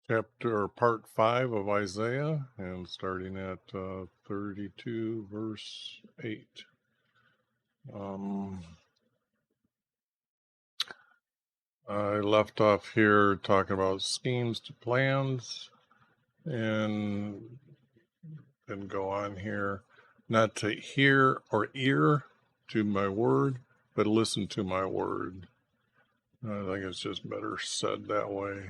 Chapter or part 5 of Isaiah, and starting at 32, verse 8. Um, I left off here talking about schemes to plans, and then go on here. Not to hear or ear to my word, but listen to my word. I think it's just better said that way.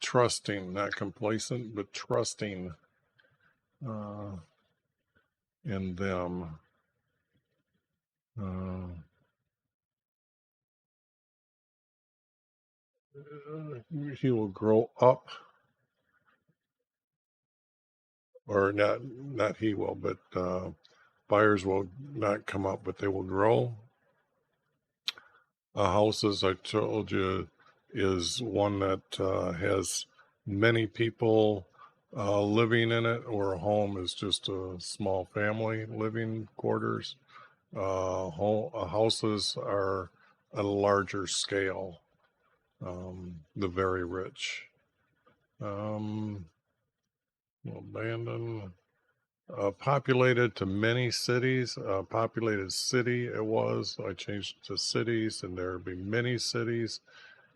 Trusting, not complacent, but trusting uh, in them. Uh, he will grow up, or not he will, but buyers will not come up, but they will grow. A house, as I told you, is one that has many people living in it, or a home is just a small family living quarters. Houses are a larger scale, the very rich. Um, Abandon. Populated to many cities. Populated city it was. I changed to cities, and there will be many cities,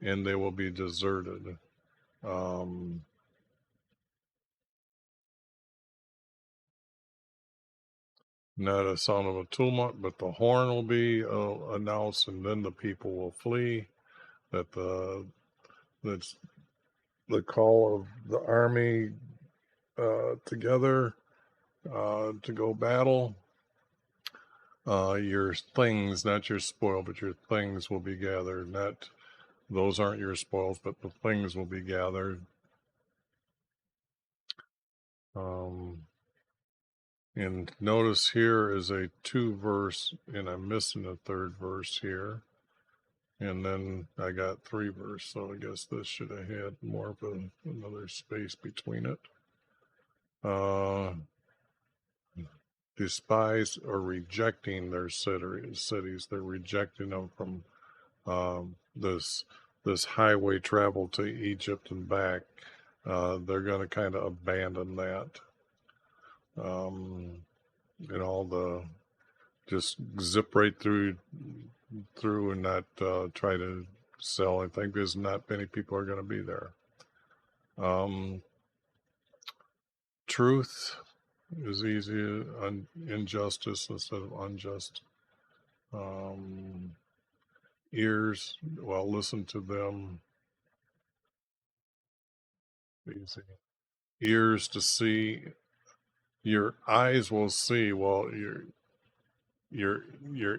and they will be deserted. Um, Not a sound of a tumult, but the horn will be announced, and then the people will flee. That that's the call of the army together to go battle. Your things, not your spoil, but your things will be gathered. Not those aren't your spoils, but the things will be gathered. Um, and notice here is a 2 verse, and I'm missing a 3rd verse here. And then I got 3 verse, so I guess this should have had more of another space between it. Despise or rejecting their cities. They're rejecting them from this highway travel to Egypt and back. They're going to kind of abandon that. All the just zip right through and not try to sell anything, because not many people are going to be there. Truth is easy, injustice instead of unjust. Ears, well, listen to them. Easy. Ears to see. Your eyes will see. Well, your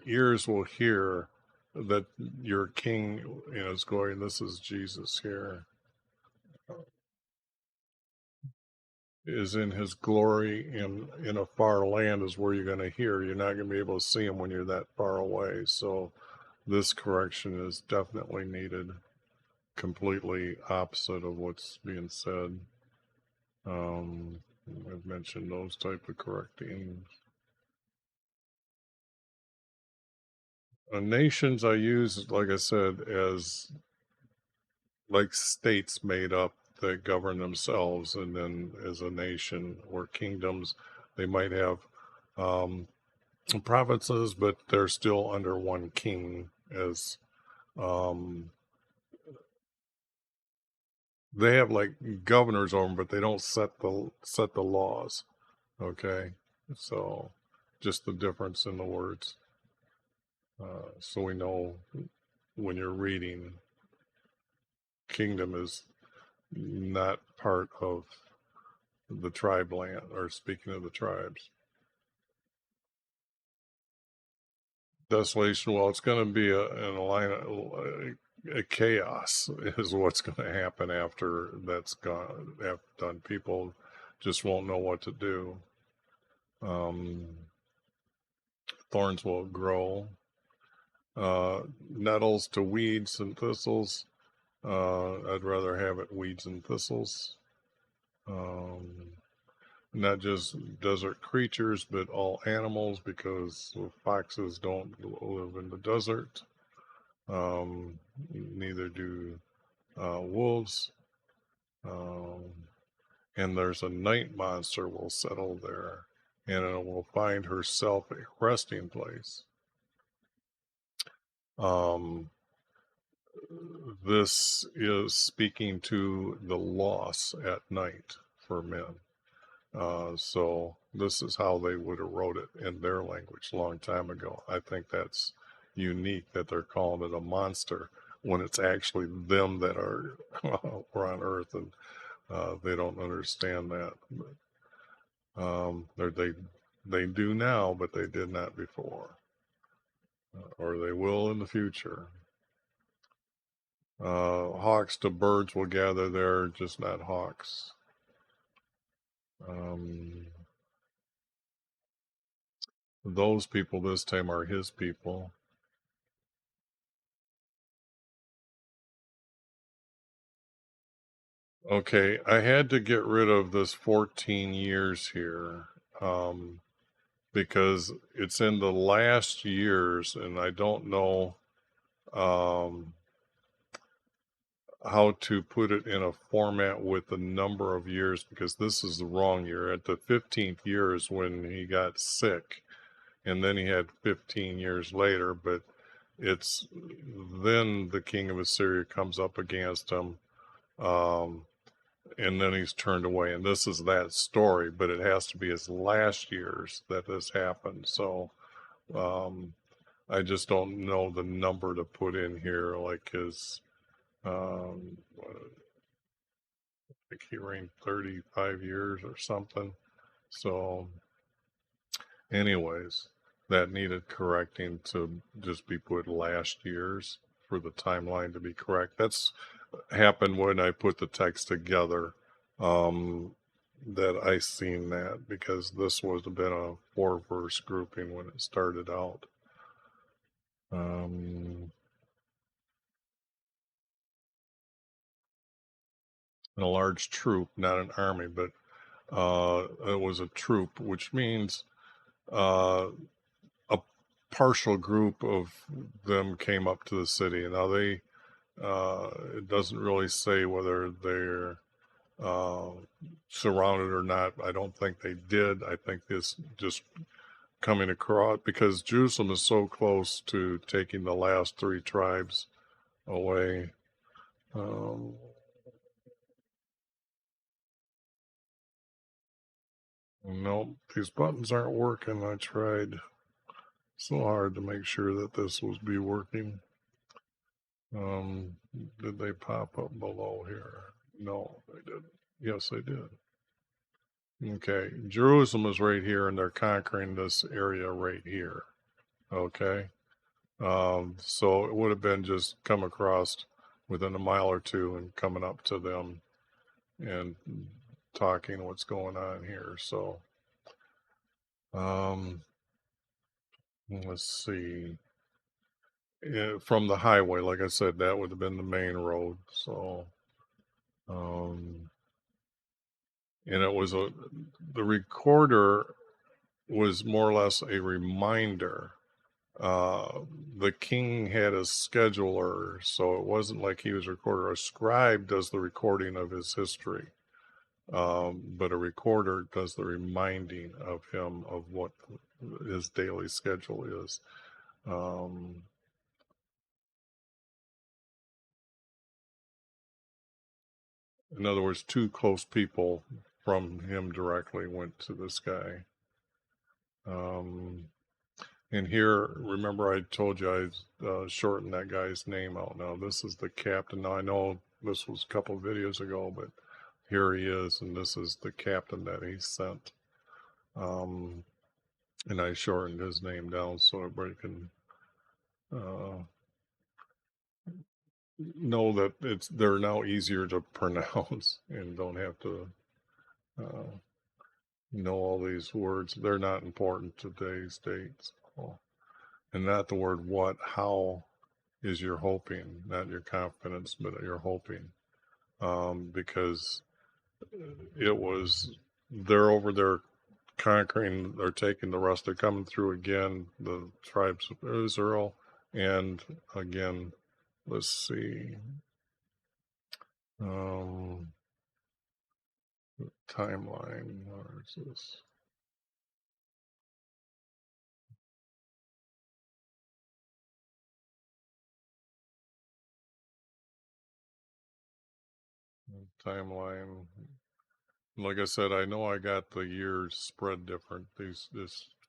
ears will hear that your King is glory. And this is Jesus here, is in his glory, in a far land is where you're going to hear. You're not going to be able to see him when you're that far away. So this correction is definitely needed. Completely opposite of what's being said. I've mentioned those type of correcting. Nations I use, like I said, as like states made up that govern themselves, and then as a nation or kingdoms, they might have um, provinces, but they're still under one king. As um, they have like governors over them, but they don't set the laws. Okay, so just the difference in the words, so we know when you're reading, kingdom is not part of the tribe land, or speaking of the tribes. Desolation, well, it's going to be a chaos is what's going to happen after that's done. People just won't know what to do. Thorns will grow. Nettles to weeds and thistles. I'd rather have it weeds and thistles. Not just desert creatures, but all animals, because foxes don't live in the desert. Neither do wolves. And there's a night monster will settle there, and it will find herself a resting place. This is speaking to the loss at night for men. So this is how they would have wrote it in their language a long time ago. I think that's unique that they're calling it a monster when it's actually them that are on Earth, and they don't understand that. They do now, but they did not before, or they will in the future. Hawks to birds will gather there, just not hawks. Those people this time are his people. Okay, I had to get rid of this 14 years here because it's in the last years, and I don't know how to put it in a format with the number of years, because this is the wrong year. At the 15th year is when he got sick, and then he had 15 years later, but it's then the king of Assyria comes up against him, and then he's turned away, and this is that story, but it has to be his last years that this happened. So I just don't know the number to put in here, like his I think he reigned 35 years or something. So anyways, that needed correcting to just be put last year's for the timeline to be correct. That's happened when I put the text together, that I seen that, because this would have been a 4-verse grouping when it started out. And a large troop, not an army, but it was a troop, which means a partial group of them came up to the city. Now they, it doesn't really say whether they're surrounded or not. I don't think they did. I think this just coming across, because Jerusalem is so close to taking the last 3 tribes away. Nope, these buttons aren't working. I tried so hard to make sure that this was be working. Did they pop up below here? No, they didn't. Yes, they did. Okay, Jerusalem is right here, and they're conquering this area right here. Okay, so it would have been just come across within a mile or two and coming up to them and talking what's going on here. So, let's see. From the highway, like I said, that would have been the main road. So, and it was the recorder was more or less a reminder. The king had a scheduler, so it wasn't like he was a recorder. A scribe does the recording of his history, but a recorder does the reminding of him of what his daily schedule is. In other words, 2 close people from him directly went to this guy. And here, remember I told you I shortened that guy's name out. Now this is the captain. Now I know this was a couple of videos ago, but here he is, and this is the captain that he sent. And I shortened his name down so everybody can know that they're now easier to pronounce and don't have to know all these words. They're not important to today's date. So, and not the word what, how is your hoping, not your confidence, but your hoping. Because it was, they're over there conquering, they're taking the rest, they're coming through again, the tribes of Israel. And again, let's see. timeline. Where is this? Timeline. Like I said, I know I got the years spread different. This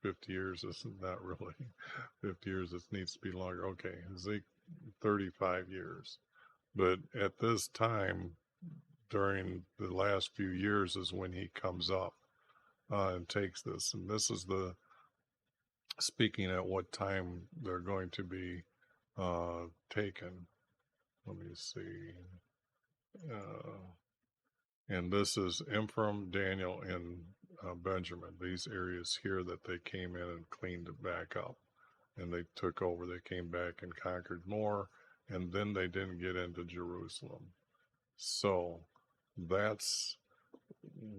50 years is not really 50 years. It needs to be longer. Okay, Zeke, 35 years. But at this time, during the last few years, is when he comes up and takes this. And this is the speaking at what time they're going to be taken. Let me see. Uh, and this is Ephraim, Daniel, and Benjamin. These areas here that they came in and cleaned it back up. And they took over. They came back and conquered more. And then they didn't get into Jerusalem. So that's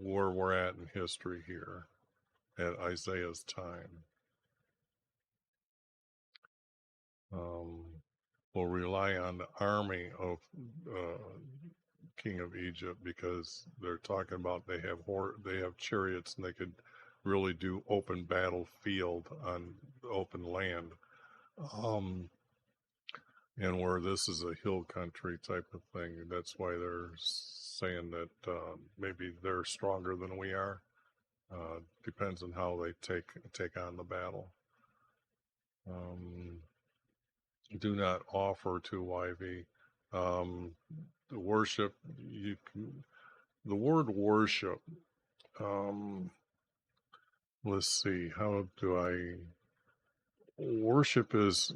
where we're at in history here at Isaiah's time. Will rely on the army of king of Egypt, because they're talking about they have chariots and they could really do open battlefield on open land. And where this is a hill country type of thing, that's why they're saying that maybe they're stronger than we are. Depends on how they take on the battle. Do not offer to YV. The worship, the word worship, let's see, how do I, worship is,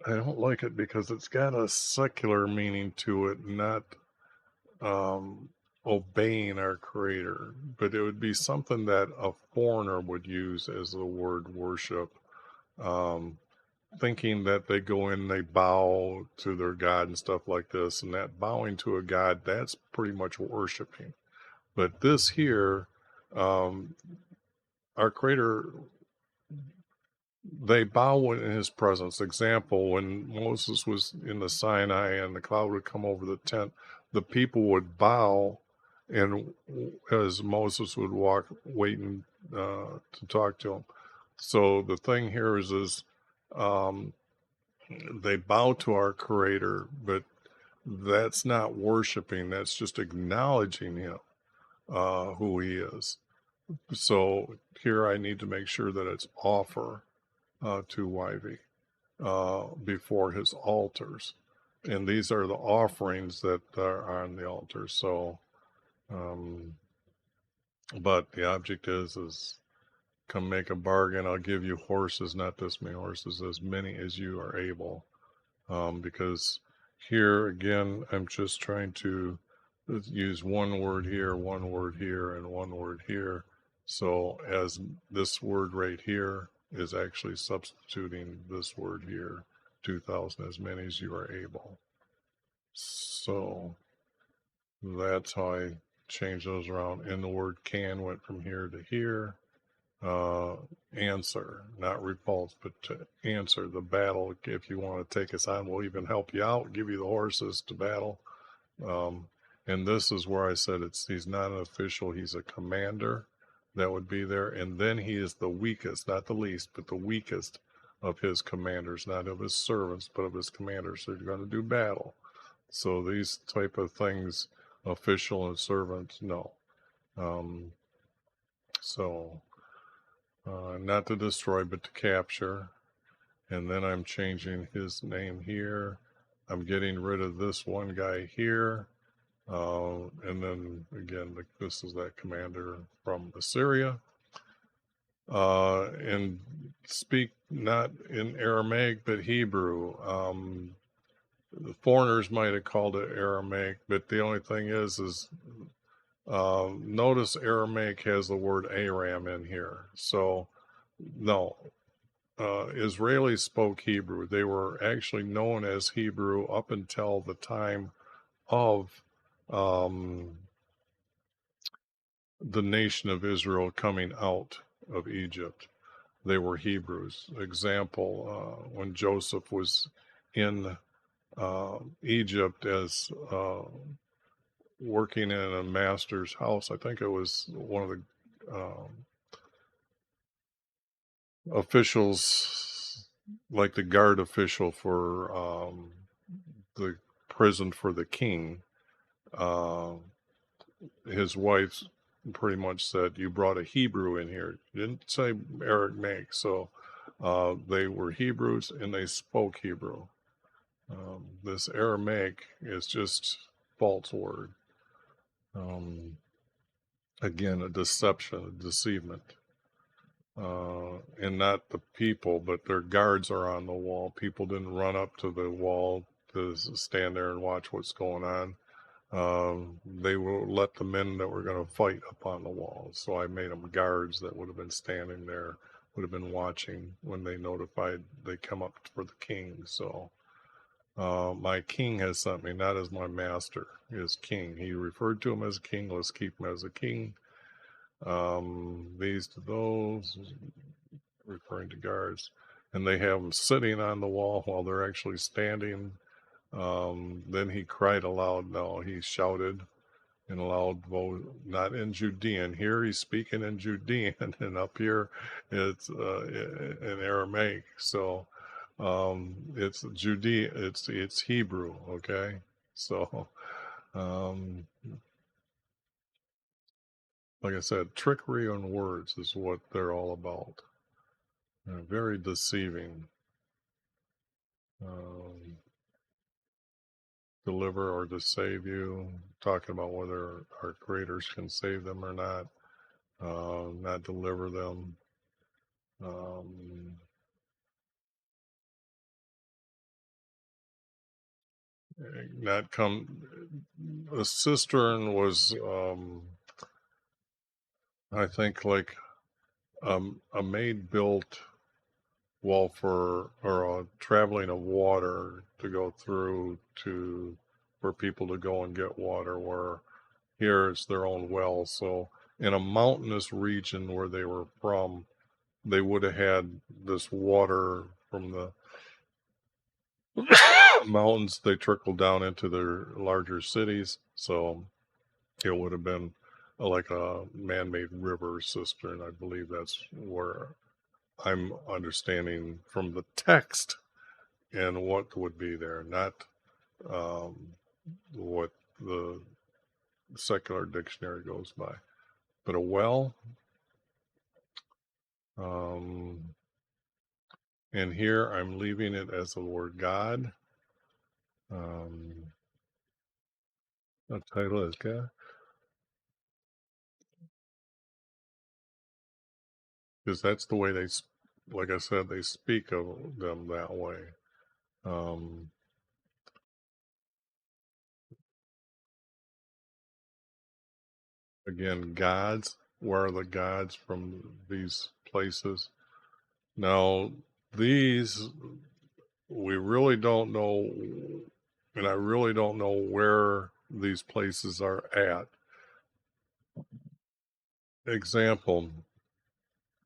I don't like it because it's got a secular meaning to it, not obeying our Creator, but it would be something that a foreigner would use as the word worship, thinking that they go in, they bow to their God and stuff like this, and that bowing to a God, that's pretty much worshiping. But this here, our Creator, they bow in His presence. Example, when Moses was in the Sinai and the cloud would come over the tent, the people would bow, and as Moses would walk, waiting to talk to him. So the thing here is they bow to our Creator, but that's not worshiping. That's just acknowledging Him, who He is. So here I need to make sure that it's offer to YV before His altars. And these are the offerings that are on the altar. So, but the object is come make a bargain. I'll give you horses, not this many horses, as many as you are able. Because here again, I'm just trying to use one word here, and one word here. So as this word right here is actually substituting this word here, 2,000, as many as you are able. So that's how I change those around. And the word can went from here to here. Answer, not repulse, but to answer the battle. If you want to take us on, we'll even help you out, give you the horses to battle. And this is where I said he's not an official, he's a commander that would be there. And then he is the weakest, not the least, but the weakest of his commanders, not of his servants, but of his commanders. So you're going to do battle. So these type of things, official and servant, no. Not to destroy, but to capture. And then I'm changing his name here. I'm getting rid of this one guy here. And then again, this is that commander from Assyria. And speak not in Aramaic, but Hebrew. The foreigners might have called it Aramaic, but the only thing is notice Aramaic has the word Aram in here. So, no. Israelis spoke Hebrew. They were actually known as Hebrew up until the time of the nation of Israel coming out of Egypt. They were Hebrews. Example, when Joseph was in Egypt as working in a master's house. I think it was one of the officials, like the guard official for the prison for the king. Uh, his wife pretty much said, "You brought a Hebrew in here." Didn't say Aramaic, so they were Hebrews and they spoke Hebrew. This Aramaic is just false word. Again, a deception, a deceivement. And not the people, but their guards are on the wall. People didn't run up to the wall to stand there and watch what's going on. They will let the men that were going to fight up on the wall. So I made them guards that would have been standing there, would have been watching when they notified they come up for the king. So my king has sent me, not as my master, his king. He referred to him as a king. Let's keep him as a king. These to those, referring to guards. And they have them sitting on the wall while they're actually standing. Then he cried aloud. No, he shouted in a loud voice, not in Judean. Here he's speaking in Judean, and up here it's in Aramaic. So it's Judea. It's Hebrew. Okay, so um, like I said, trickery on words is what they're all about. Very deceiving. Um, deliver or to save you, talking about whether our creators can save them or not deliver them. Um, not come. A cistern was, I think, like a maid built wall or a traveling of water to go through to for people to go and get water. Where here it's their own well. So in a mountainous region where they were from, they would have had this water from the mountains. They trickled down into their larger cities. So it would have been like a man-made river cistern. I believe that's where I'm understanding from the text and what would be there, not um, what the secular dictionary goes by. But a well, um, and here I'm leaving it as the word God. The title is God, because that's the way they, like I said, they speak of them that way. Um, again, gods. Where are the gods from these places? Now, these we really don't know, and I really don't know where these places are at. Example,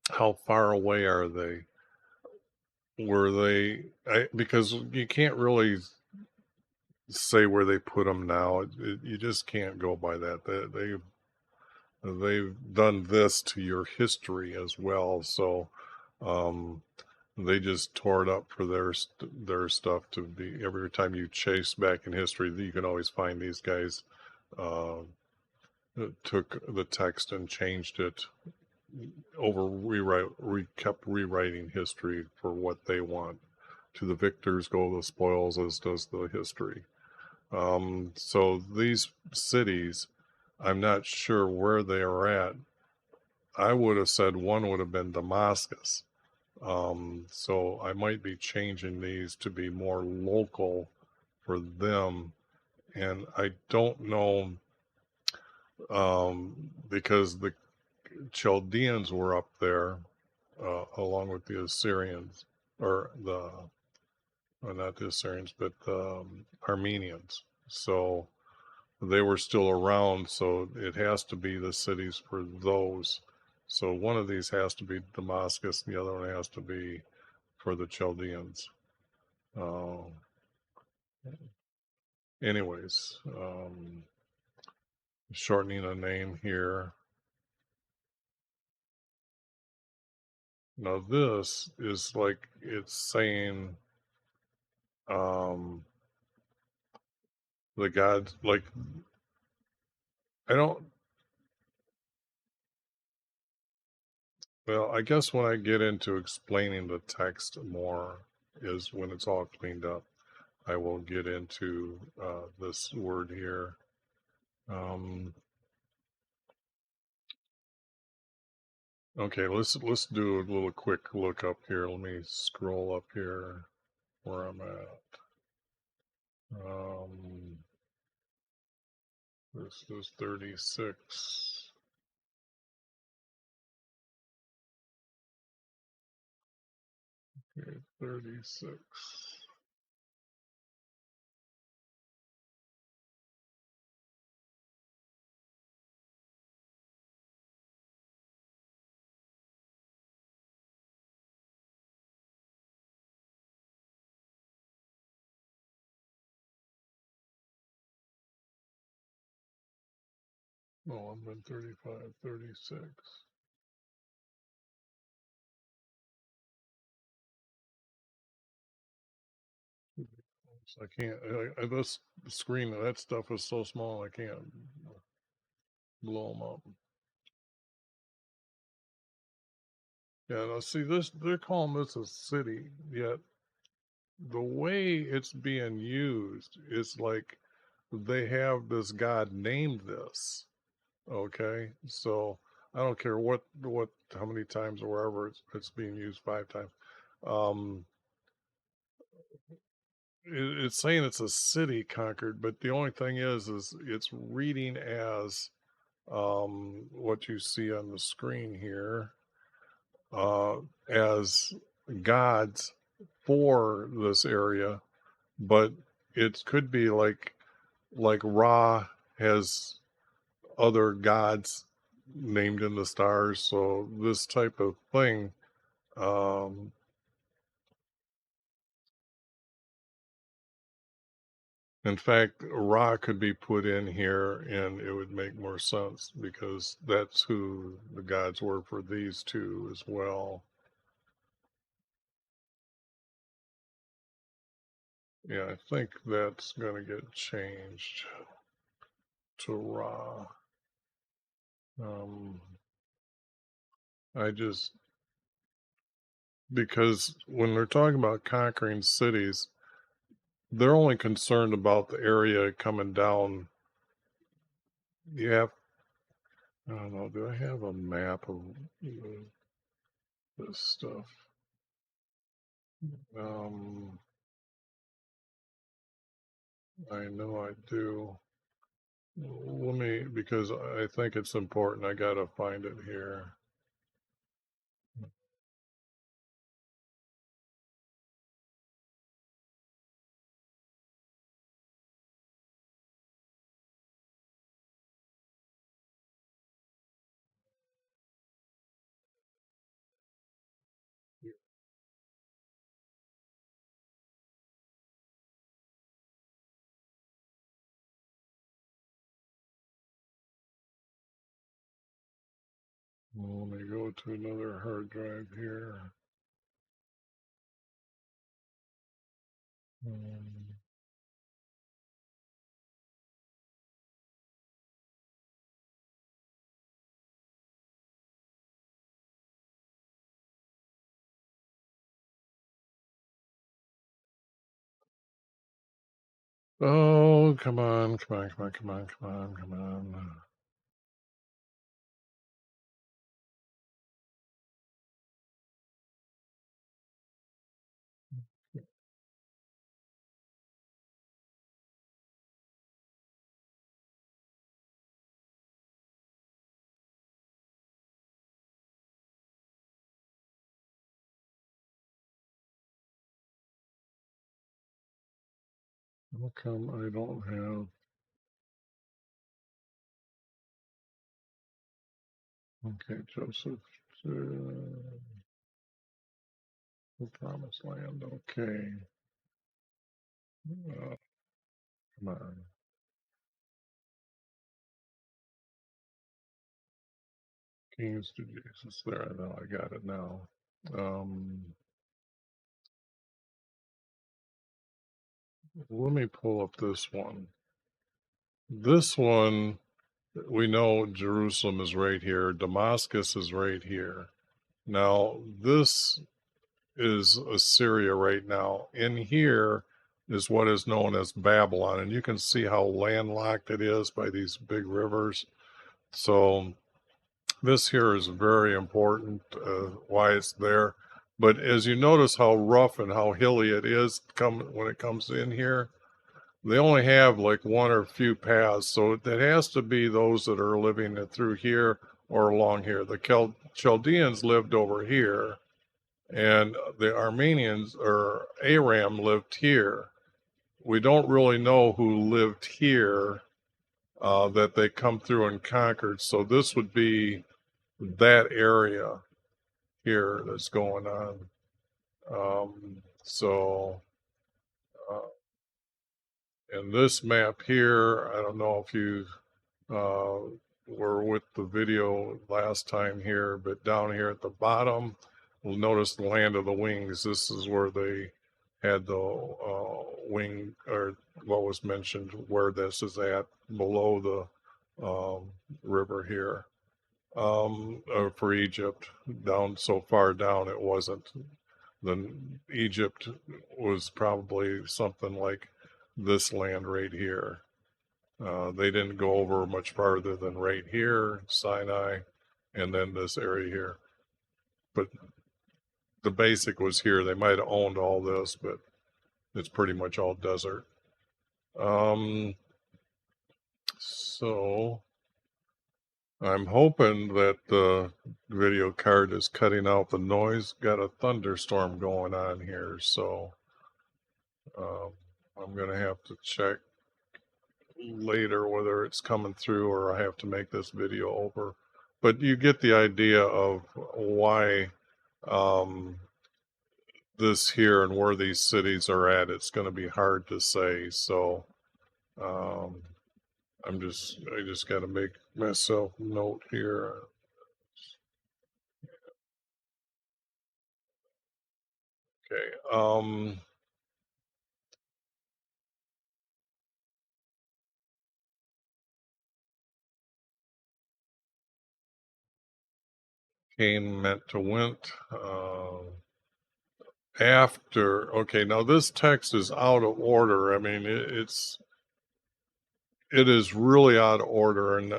how far away are they? Were they? Because you can't really say where they put them now. You just can't go by that. They've done this to your history as well. So um, they just tore it up for their stuff to be. Every time you chase back in history, you can always find these guys uh, took the text and changed it kept rewriting history for what they want. To the victors go the spoils, as does the history. So these cities, I'm not sure where they are at. I would have said one would have been Damascus. So I might be changing these to be more local for them. And I don't know, because the Chaldeans were up there along with the Assyrians, or not the Assyrians, but the Armenians. So they were still around. So it has to be the cities for those. So one of these has to be Damascus, and the other one has to be for the Chaldeans. Uh, Anyways, shortening a name here. Now this is like it's saying um the God, like I don't, well, I guess when I get into explaining the text more is when it's all cleaned up. I will get into this word here. Okay, let's do a little quick look up here. Let me scroll up here where I'm at. This is 36. Okay, 36. Oh, I'm in 35, 36. I can't. This screen, that stuff is so small. I can't blow them up. Yeah, now see this. They're calling this a city, yet the way it's being used is like they have this God named this. Okay, so I don't care how many times or wherever it's being used, 5 times. Um, it's saying it's a city conquered, but the only thing is it's reading as what you see on the screen here uh, as gods for this area, but it could be like Ra has other gods named in the stars. So this type of thing, um, in fact, Ra could be put in here and it would make more sense because that's who the gods were for these two as well. Yeah, I think that's going to get changed to Ra. Um, I just, because when they're talking about conquering cities, they're only concerned about the area coming down. You have, I don't know, do I have a map of this stuff? Um, I know I do. Let me, because I think it's important. I gotta find it here. Let me go to another hard drive here. Um, oh, come on, come on, come on, come on, come on, come on. How come I don't have, okay, Joseph, the promised land, okay. Come on. Kings to Jesus. There, I know. I got it now. Let me pull up this one. This one, we know Jerusalem is right here. Damascus is right here. Now, this is Assyria right now. In here is what is known as Babylon. And you can see how landlocked it is by these big rivers. So this here is very important, why it's there. But as you notice how rough and how hilly it is when it comes in here, they only have like one or few paths. So it has to be those that are living through here or along here. The Chaldeans lived over here, and the Armenians or Aram lived here. We don't really know who lived here that they come through and conquered. So this would be that area here that's going on. So, and this map here, I don't know if you were with the video last time here, but down here at the bottom, we'll notice the land of the wings. This is where they had the wing, or what was mentioned, where this is at, below the river here. For Egypt, down so far down it wasn't. Then Egypt was probably something like this land right here. They didn't go over much farther than right here, Sinai, and then this area here. But the basic was here. They might have owned all this, but it's pretty much all desert. So I'm hoping that the video card is cutting out the noise. Got a thunderstorm going on here, so I'm going to have to check later whether it's coming through or I have to make this video over. But you get the idea of why this here and where these cities are at. It's going to be hard to say. So I just got to make myself note here. Okay. Came meant to went. After. Okay, now this text is out of order. I mean, it is really out of order, and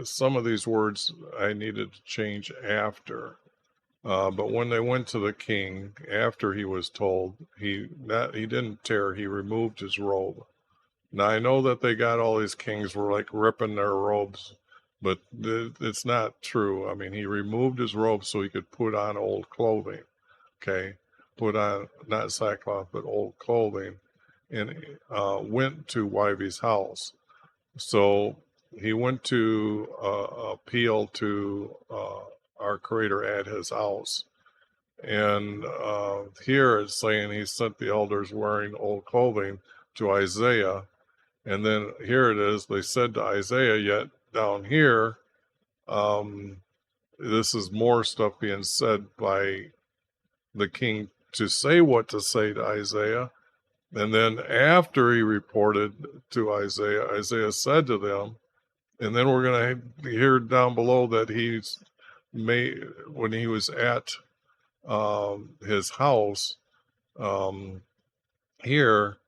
some of these words I needed to change after. But when they went to the king, after he was told, he didn't tear, he removed his robe. Now I know that they got all these kings were like ripping their robes, but it's not true. I mean, he removed his robe so he could put on old clothing. Okay, put on not sackcloth but old clothing, and went to YHVH'S house. So he went to appeal to our Creator at his house. And here it's saying he sent the elders wearing old clothing to Isaiah. And then here it is, they said to Isaiah, yet down here, this is more stuff being said by the king to say what to say to Isaiah. And then after he reported to Isaiah, Isaiah said to them, and then we're going to hear down below that when he was at his house, here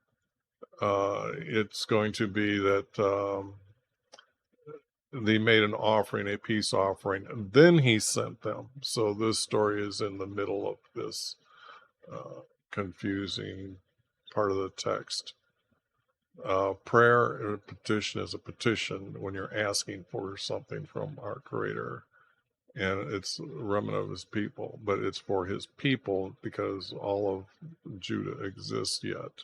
it's going to be that they made an offering, a peace offering, and then he sent them. So this story is in the middle of this confusing part of the text. Prayer and a petition is a petition when you're asking for something from our Creator, and it's a remnant of his people, but it's for his people because all of Judah exists yet.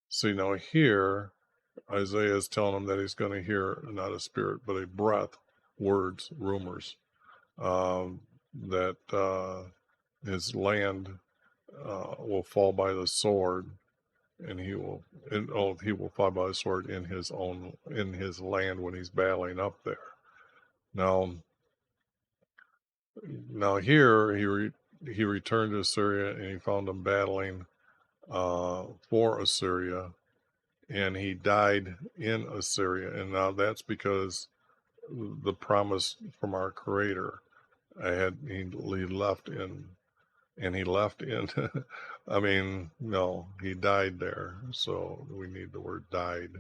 See, now here Isaiah is telling him that he's going to hear not a spirit but a breath, words, rumors. that his land will fall by the sword, and he will fall by the sword in his land when he's battling up there. Now here he returned to Assyria, and he found them battling for Assyria, and he died in Assyria. And now that's because the promise from our Creator. He left in, and he left in. I mean, no, he died there. So we need the word died.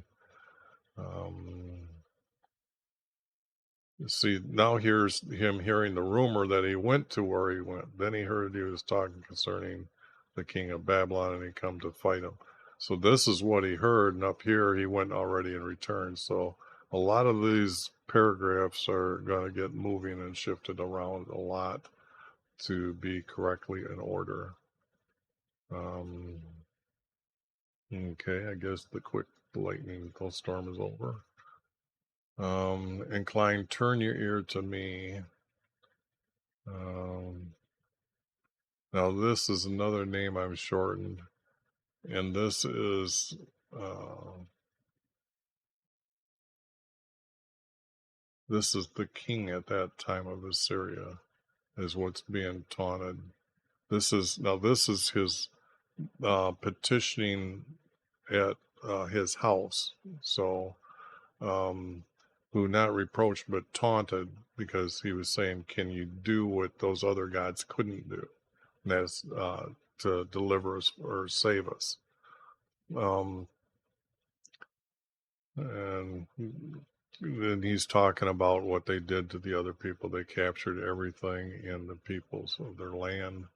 See, now here's him hearing the rumor that he went to where he went. Then he heard he was talking concerning the king of Babylon, and he come to fight him. So this is what he heard, and up here he went already and returned. So a lot of these paragraphs are going to get moving and shifted around a lot to be correctly in order. Okay, I guess the quick lightning storm is over. Incline, turn your ear to me. Now this is another name I've shortened, and this is the king at that time of Assyria, is what's being taunted. This is his petitioning at his house. So, who not reproached but taunted, because he was saying, "Can you do what those other gods couldn't do?" And that's to deliver us or save us. And then he's talking about what they did to the other people. They captured everything in the peoples of their land,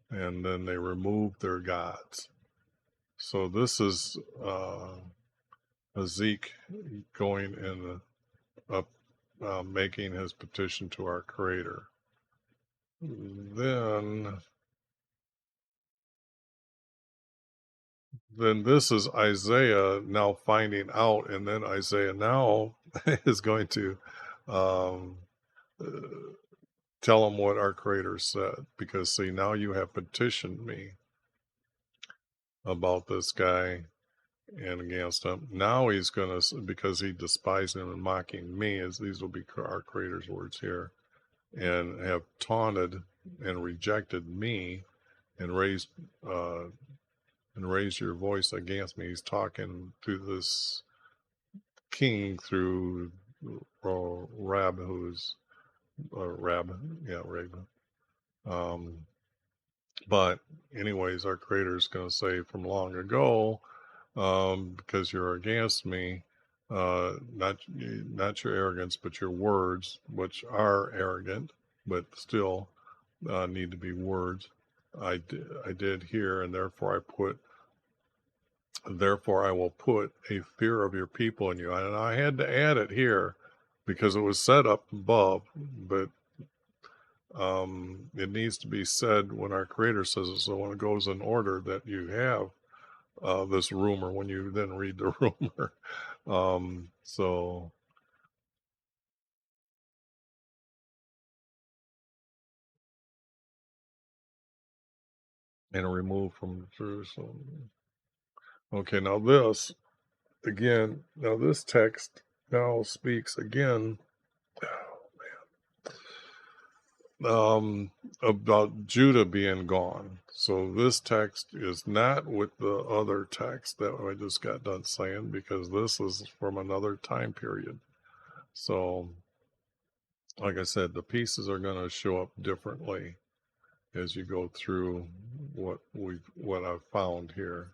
and then they removed their gods. So this is Ezek going in up, making his petition to our Creator. Then this is Isaiah now finding out, and then Isaiah now is going to um, tell him what our Creator said, because see, now you have petitioned me about this guy and against him. Now he's going to, because he despised him and mocking me, as these will be our Creator's words here, and have taunted and rejected me and raised your voice against me. He's talking to this king through Rab, who's Rab, yeah, Rab. But anyways, our Creator is going to say from long ago, because you're against me, not your arrogance, but your words, which are arrogant, but still need to be words. I did hear, and therefore I will put a fear of your people in you. And I had to add it here because it was said up above, but it needs to be said when our Creator says it. So when it goes in order, that you have this rumor when you then read the rumor. So and remove from Jerusalem. Okay, now this again. Now this text now speaks again about Judah being gone. So this text is not with the other text that I just got done saying, because this is from another time period. So, like I said, the pieces are going to show up differently as you go through what I've found here.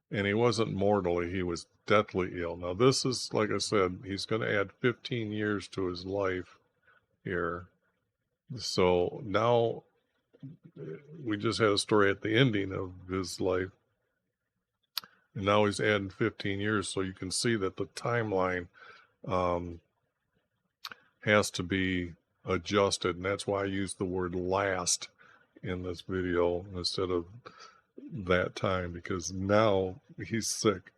And he wasn't mortally, he was deathly ill. Now this is, like I said, he's going to add 15 years to his life here. So now we just had a story at the ending of his life, and now he's adding 15 years. So you can see that the timeline has to be adjusted, and that's why I used the word last in this video instead of that time, because now he's sick,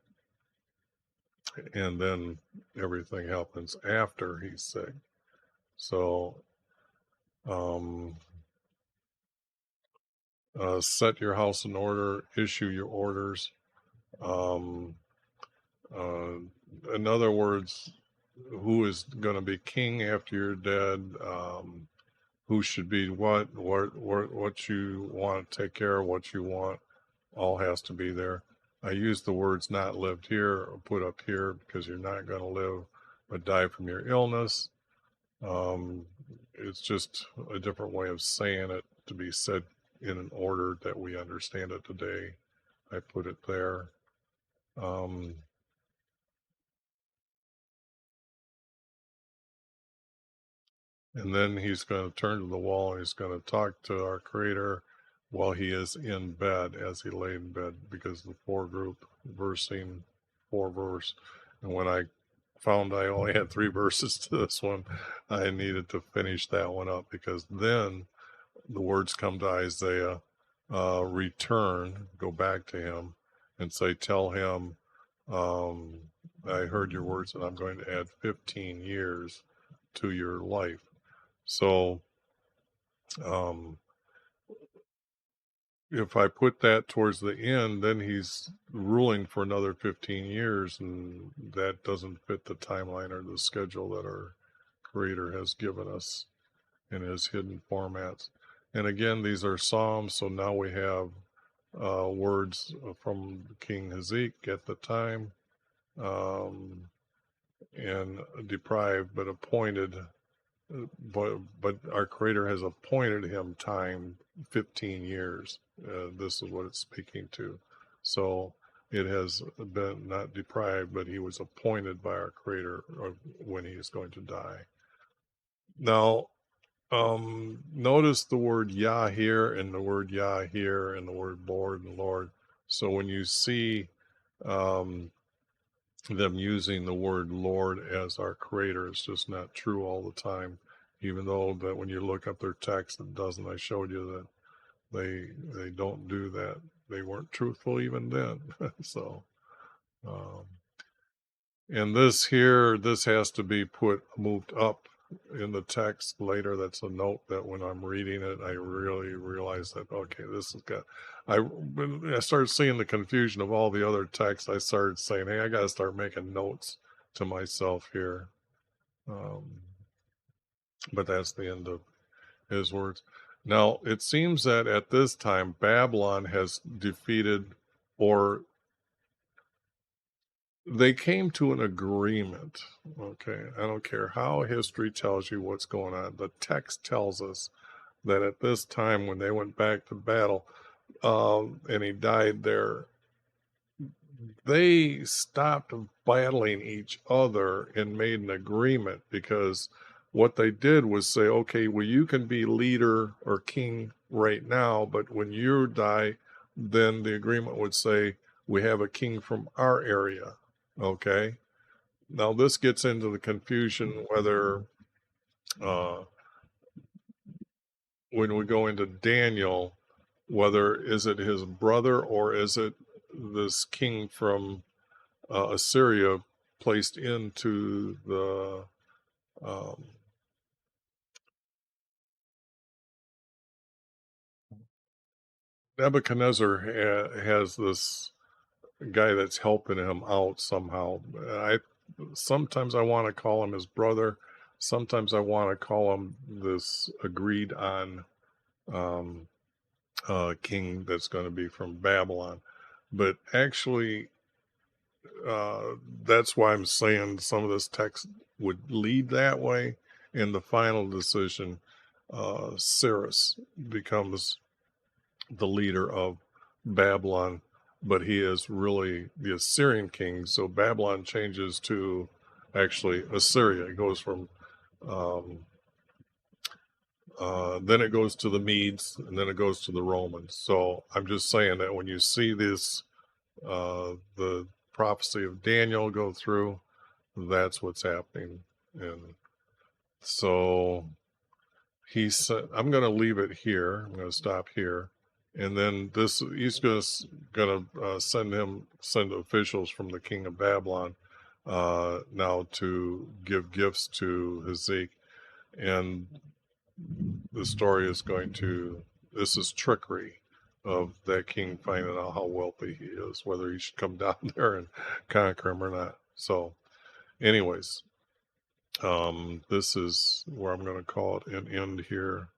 and then everything happens after he's sick. So set your house in order, issue your orders. Um, uh, in other words, who is going to be king after you're dead? Who should be what you want to take care of, what you want, all has to be there. I use the words not lived here or put up here because you're not going to live but die from your illness. Um, it's just a different way of saying it to be said in an order that we understand it today. I put it there. Um, and then he's going to turn to the wall and he's going to talk to our Creator while he is in bed, as he lay in bed, because the four group versing, four verse. And when I found I only had 3 verses to this one, I needed to finish that one up, because then the words come to Isaiah, return, go back to him and say, tell him, I heard your words and I'm going to add 15 years to your life. So um, if I put that towards the end, then he's ruling for another 15 years, and that doesn't fit the timeline or the schedule that our Creator has given us in his hidden formats. And again, these are Psalms, so now we have words from King Hezekiah at the time, and deprived but appointed, but our Creator has appointed him time 15 years. This is what it's speaking to. So it has been not deprived, but he was appointed by our Creator of when he is going to die. Now, notice the word Yah here and the word Yah here and the word Lord and Lord. So when you see um, them using the word Lord as our Creator, it's just not true all the time. Even though that when you look up their text, it doesn't. I showed you that they don't do that. They weren't truthful even then. So, um, and this here, this has to be moved up in the text later. That's a note that when I'm reading it, I really realize that, okay, this has got, when I started seeing the confusion of all the other texts, I started saying, hey, I got to start making notes to myself here. But that's the end of his words. Now, it seems that at this time, Babylon has defeated, or they came to an agreement. Okay, I don't care how history tells you what's going on. The text tells us that at this time, when they went back to battle, and he died there, they stopped battling each other and made an agreement, because what they did was say, okay, well, you can be leader or king right now, but when you die, then the agreement would say, we have a king from our area. Okay. Now this gets into the confusion whether when we go into Daniel, whether is it his brother or is it this king from Assyria placed into the um, Nebuchadnezzar has this guy that's helping him out somehow. Sometimes I want to call him his brother. Sometimes I want to call him this agreed on um, king that's going to be from Babylon. But actually, that's why I'm saying some of this text would lead that way. In the final decision, Cyrus becomes the leader of Babylon, but he is really the Assyrian king. So Babylon changes to actually Assyria. It goes from um, then it goes to the Medes, and then it goes to the Romans. So I'm just saying that when you see this, the prophecy of Daniel go through, that's what's happening. And so he said, I'm going to leave it here. I'm going to stop here. And then he's going to send officials from the king of Babylon now to give gifts to Hezekiah. And the story is this is trickery. of that king finding out how wealthy he is, whether he should come down there and conquer him or not. So, anyways, this is where I'm going to call it an end here.